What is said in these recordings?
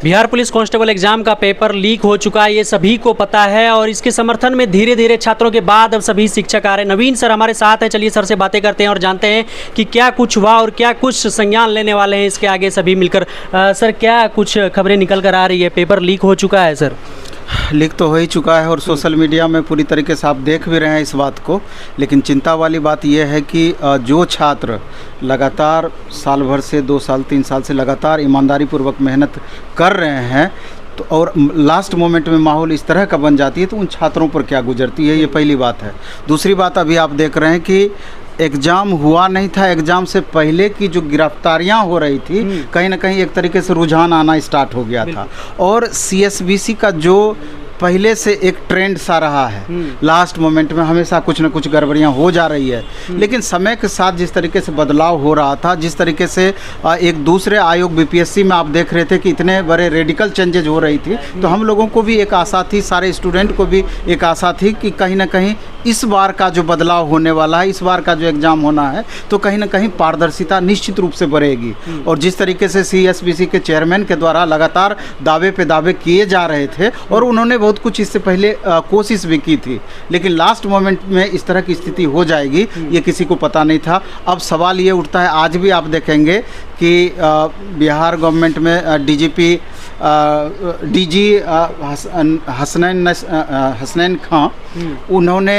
Bihar police constable exam का paper leak हो चुका है, ये सभी को पता है और इसके समर्थन में धीरे धीरे छात्रों के बाद अब सभी शिक्षक आ रहे हैं। नवीन सर हमारे साथ हैं, चलिए सर से बातें करते हैं और जानते हैं कि क्या कुछ हुआ और क्या कुछ संज्ञान लेने वाले हैं इसके आगे सभी मिलकर। सर क्या कुछ खबरें निकल कर आ रही है, पेपर लीक हो चुका है? सर लीक तो हो ही चुका है और सोशल मीडिया में पूरी तरीके से आप देख भी रहे हैं इस बात को, लेकिन चिंता वाली बात यह है कि जो छात्र लगातार साल भर से 2 साल 3 साल से लगातार ईमानदारी पूर्वक मेहनत कर रहे हैं तो और लास्ट मोमेंट में माहौल इस तरह का बन जाती है तो उन छात्रों पर क्या गुजरती है, ये पहली बात है। दूसरी बात, अभी आप देख रहे हैं कि एग्ज़ाम हुआ नहीं था, एग्ज़ाम से पहले की जो गिरफ्तारियां हो रही थी कहीं ना कहीं एक तरीके से रुझान आना स्टार्ट हो गया था और सीएसबीसी का जो पहले से एक ट्रेंड सा रहा है, लास्ट मोमेंट में हमेशा कुछ न कुछ गड़बड़ियाँ हो जा रही है। लेकिन समय के साथ जिस तरीके से बदलाव हो रहा था, जिस तरीके से एक दूसरे आयोग बीपीएससी में आप देख रहे थे कि इतने बड़े रेडिकल चेंजेज हो रही थी, तो हम लोगों को भी एक आशा थी, सारे स्टूडेंट को भी एक आशा थी कि कहीं ना कहीं इस बार का जो बदलाव होने वाला है, इस बार का जो एग्ज़ाम होना है तो कहीं ना कहीं पारदर्शिता निश्चित रूप से बढ़ेगी। और जिस तरीके से सीएसबीसी के चेयरमैन के द्वारा लगातार दावे पे दावे किए जा रहे थे और उन्होंने बहुत कुछ इससे पहले कोशिश भी की थी, लेकिन लास्ट मोमेंट में इस तरह की स्थिति हो जाएगी ये किसी को पता नहीं था। अब सवाल ये उठता है, आज भी आप देखेंगे कि बिहार गवर्नमेंट में डीजी हसनैन खां, उन्होंने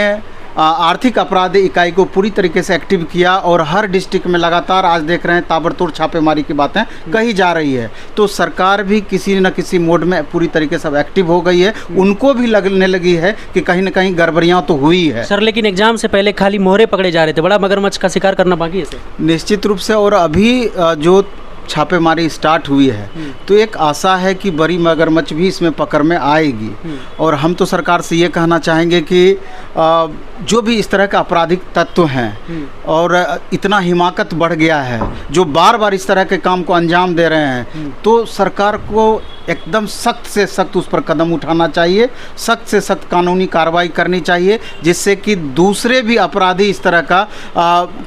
आर्थिक अपराध इकाई को पूरी तरीके से एक्टिव किया और हर डिस्ट्रिक्ट में लगातार आज देख रहे हैं ताबड़तोड़ छापेमारी की बातें कही जा रही है। तो सरकार भी किसी न किसी मोड में पूरी तरीके से एक्टिव हो गई है, उनको भी लगने लगी है कि कहीं ना कहीं गड़बड़ियां तो हुई है। सर लेकिन एग्जाम से पहले खाली मोहरे पकड़े जा रहे थे, बड़ा मगरमच्छ का शिकार करना बाकी है सर? निश्चित रूप से, और अभी जो छापेमारी स्टार्ट हुई है तो एक आशा है कि बड़ी मगरमच्छ भी इसमें पकड़ में आएगी। और हम तो सरकार से ये कहना चाहेंगे कि जो भी इस तरह का आपराधिक तत्व हैं और इतना हिमाकत बढ़ गया है, जो बार बार इस तरह के काम को अंजाम दे रहे हैं, तो सरकार को एकदम सख्त से सख्त उस पर कदम उठाना चाहिए, सख्त से सख्त कानूनी कार्रवाई करनी चाहिए, जिससे कि दूसरे भी अपराधी इस तरह का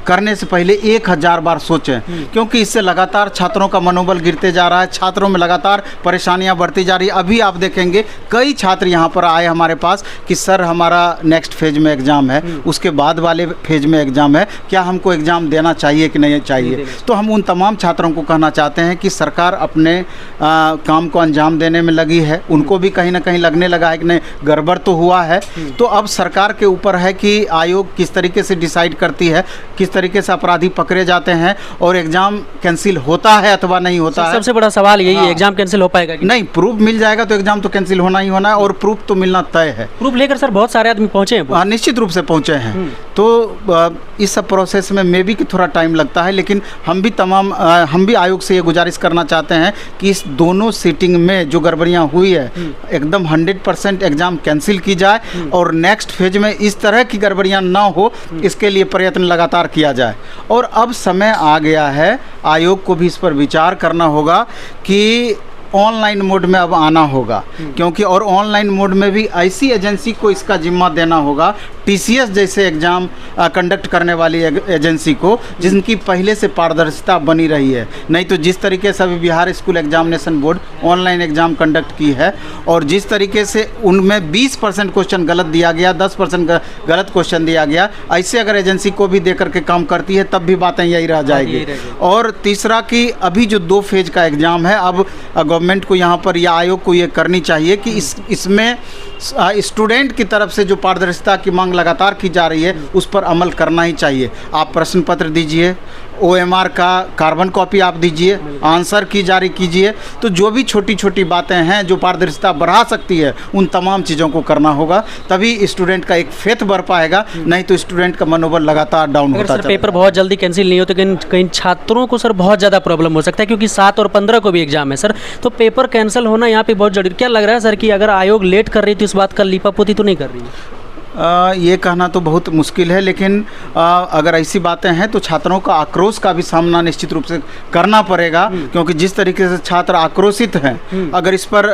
करने से पहले 1000 बार सोचें, क्योंकि इससे लगातार छात्रों का मनोबल गिरते जा रहा है, छात्रों में लगातार परेशानियां बढ़ती जा रही है। अभी आप देखेंगे कई छात्र यहाँ पर आए हमारे पास कि सर हमारा नेक्स्ट फेज में एग्ज़ाम है, उसके बाद वाले फेज में एग्ज़ाम है, क्या हमको एग्ज़ाम देना चाहिए कि नहीं चाहिए? तो हम उन तमाम छात्रों को कहना चाहते हैं कि सरकार अपने काम को अंजाम देने में लगी है, उनको भी कहीं ना कहीं लगने लगा है कि नहीं गड़बड़ तो हुआ है। तो अब सरकार के ऊपर है कि आयोग किस तरीके से डिसाइड करती है, किस तरीके से अपराधी पकड़े जाते हैं और एग्ज़ाम कैंसिल होता है अथवा नहीं होता है। सबसे बड़ा सवाल यही है, एग्जाम कैंसिल हो पाएगा कि नहीं? प्रूफ मिल जाएगा तो एग्ज़ाम तो कैंसिल होना ही होना है और प्रूफ तो मिलना तय है। प्रूफ लेकर सर बहुत सारे आदमी पहुँचे हैं? निश्चित रूप से पहुँचे हैं। तो इस सब प्रोसेस में मे भी कि थोड़ा टाइम लगता है, लेकिन हम भी आयोग से ये गुजारिश करना चाहते हैं कि इस दोनों सीटिंग में जो गड़बड़ियाँ हुई है एकदम 100% एग्ज़ाम कैंसिल की जाए और नेक्स्ट फेज में इस तरह की गड़बड़ियाँ ना हो, इसके लिए प्रयत्न लगातार किया जाए। और अब समय आ गया है, आयोग को भी इस पर विचार करना होगा कि ऑनलाइन मोड में अब आना होगा, क्योंकि और ऑनलाइन मोड में भी ऐसी एजेंसी को इसका जिम्मा देना होगा, टीसीएस जैसे एग्ज़ाम कंडक्ट करने वाली एजेंसी को, जिनकी पहले से पारदर्शिता बनी रही है। नहीं तो जिस तरीके से अभी Bihar school examination board online exam conduct की है और जिस तरीके से उनमें 20% क्वेश्चन गलत दिया गया, 10% गलत क्वेश्चन दिया गया, ऐसे अगर एजेंसी को भी दे करके काम करती है तब भी बातें यही रह जाएगी। और तीसरा कि अभी जो 2 फेज का एग्ज़ाम है, अब गवर्नमेंट को यहाँ पर या आयोग को ये करनी चाहिए कि इसमें स्टूडेंट की तरफ से जो पारदर्शिता की मांग लगातार की जा रही है उस पर अमल करना ही चाहिए। आप प्रश्न पत्र दीजिए, OMR का कार्बन कॉपी आप दीजिए, आंसर की जारी कीजिए, तो जो भी छोटी छोटी बातें हैं जो पारदर्शिता बढ़ा सकती है उन तमाम चीज़ों को करना होगा, तभी स्टूडेंट का एक फेथ बढ़ पाएगा, नहीं तो स्टूडेंट का मनोबल लगातार डाउन होता है। पेपर बहुत जल्दी कैंसिल नहीं हो तो कहीं छात्रों को सर बहुत ज़्यादा प्रॉब्लम हो सकता है, क्योंकि 7 और 15 को भी एग्जाम है सर, तो पेपर कैंसिल होना यहाँ पे बहुत जरूरी। क्या लग रहा है सर कि अगर आयोग लेट कर रही थी इस बात का लीपापोती तो नहीं कर रही है? ये कहना तो बहुत मुश्किल है, लेकिन अगर ऐसी बातें हैं तो छात्रों का आक्रोश का भी सामना निश्चित रूप से करना पड़ेगा, क्योंकि जिस तरीके से छात्र आक्रोशित हैं, अगर इस पर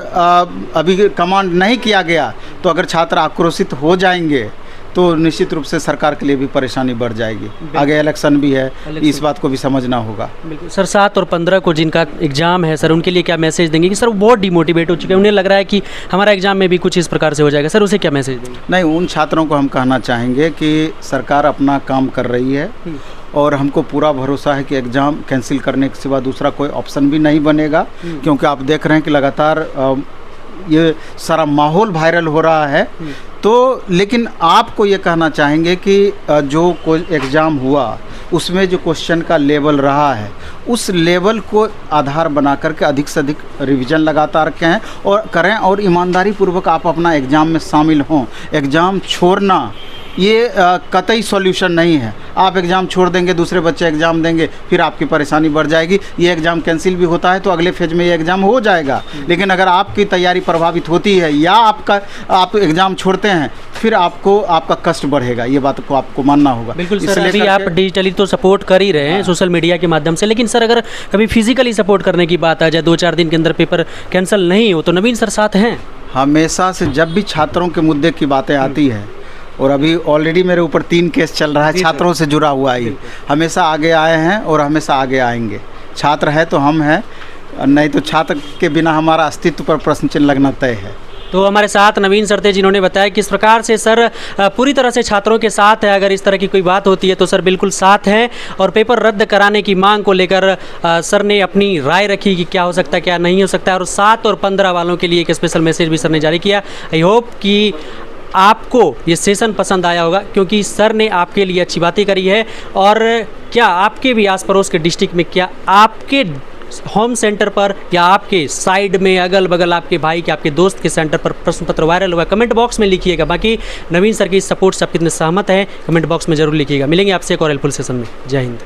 अभी कमांड नहीं किया गया तो अगर छात्र आक्रोशित हो जाएंगे तो निश्चित रूप से सरकार के लिए भी परेशानी बढ़ जाएगी। आगे इलेक्शन भी है, इस बात को भी समझना होगा। बिल्कुल सर, 7 और 15 को जिनका एग्जाम है सर, उनके लिए क्या मैसेज देंगे कि सर वो बहुत डिमोटिवेट हो चुके हैं, उन्हें लग रहा है कि हमारा एग्जाम में भी कुछ इस प्रकार से हो जाएगा, सर उसे क्या मैसेज देंगे? नहीं, उन छात्रों को हम कहना चाहेंगे कि सरकार अपना काम कर रही है और हमको पूरा भरोसा है कि एग्ज़ाम कैंसिल करने के सिवा दूसरा कोई ऑप्शन भी नहीं बनेगा, क्योंकि आप देख रहे हैं कि लगातार ये सारा माहौल वायरल हो रहा है। तो लेकिन आपको ये कहना चाहेंगे कि जो कोई एग्ज़ाम हुआ उसमें जो क्वेश्चन का लेवल रहा है, उस लेवल को आधार बना करके अधिक से अधिक रिवीजन लगातार करें और ईमानदारी पूर्वक आप अपना एग्ज़ाम में शामिल हों। एग्ज़ाम छोड़ना ये कतई सॉल्यूशन नहीं है। आप एग्ज़ाम छोड़ देंगे, दूसरे बच्चे एग्ज़ाम देंगे, फिर आपकी परेशानी बढ़ जाएगी। ये एग्ज़ाम कैंसिल भी होता है तो अगले फेज में ये एग्ज़ाम हो जाएगा, लेकिन अगर आपकी तैयारी प्रभावित होती है या आप एग्ज़ाम छोड़ते हैं, फिर आपका कष्ट बढ़ेगा। ये बात को आपको मानना होगा। बिल्कुल सर, अभी आप डिजिटली तो सपोर्ट कर ही रहे हैं सोशल मीडिया के माध्यम से, लेकिन सर अगर कभी फिजिकली सपोर्ट करने की बात आ जाए, 2-4 दिन के अंदर पेपर कैंसिल नहीं हो, तो नवीन सर साथ हैं? हमेशा से जब भी छात्रों के मुद्दे की बातें आती है, और अभी ऑलरेडी मेरे ऊपर 3 केस चल रहा है छात्रों से जुड़ा हुआ ही, हमेशा आगे आए हैं और हमेशा आगे आएंगे। छात्र है तो हम हैं, नहीं तो छात्र के बिना हमारा अस्तित्व पर प्रश्न चिन्ह लगना तय है। तो हमारे साथ नवीन सर थे, जिन्होंने बताया किस प्रकार से सर पूरी तरह से छात्रों के साथ है। अगर इस तरह की कोई बात होती है तो सर बिल्कुल साथ है, और पेपर रद्द कराने की मांग को लेकर सर ने अपनी राय रखी कि क्या हो सकता है क्या नहीं हो सकता है, और 7 और 15 वालों के लिए एक स्पेशल मैसेज भी सर ने जारी किया। आई होप कि आपको ये सेशन पसंद आया होगा, क्योंकि सर ने आपके लिए अच्छी बातें करी है। और क्या आपके भी आस पड़ोस के डिस्ट्रिक्ट में, क्या आपके होम सेंटर पर या आपके साइड में अगल बगल आपके भाई के, आपके दोस्त के सेंटर पर प्रश्न पत्र वायरल हुआ, कमेंट बॉक्स में लिखिएगा। बाकी नवीन सर की सपोर्ट से आप कितने सहमत हैं, कमेंट बॉक्स में जरूर लिखिएगा। मिलेंगे आपसे एक और हेल्पफुल सेशन में। जय हिंद।